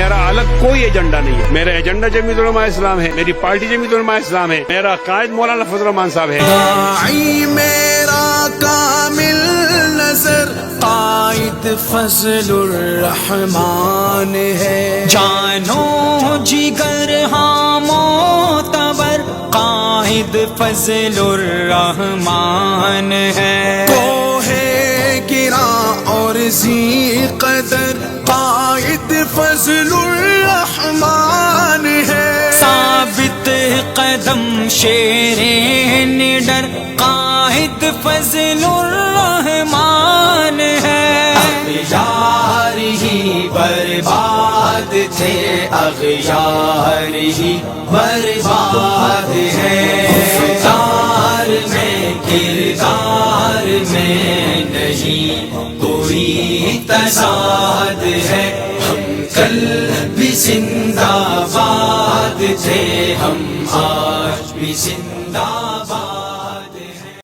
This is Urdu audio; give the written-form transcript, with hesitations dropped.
میرا الگ کوئی ایجنڈا نہیں ہے. میرا ایجنڈا جمعیت علماء اسلام ہے, میری پارٹی جمعیت علماء اسلام ہے, میرا قائد مولانا فضل الرحمان صاحب ہے. میرا کامل نظر قائد فضل الرحمان ہے. جانو جگر ہاں معتبر قائد فضل الرحمان ہے. کوہ گراں اور ذی قدر قائد فضل الرحمان ہے. ثابت قدم شیر نڈر قائد فضل الرحمان ہے. اغیار ہی برباد تھے, اغیار ہی برباد ہے. گفتار میں کردار میں نہیں کوئی تضاد ہے. ہم کل بھی زندہ باد تھے, ہم آج بھی زندہ باد.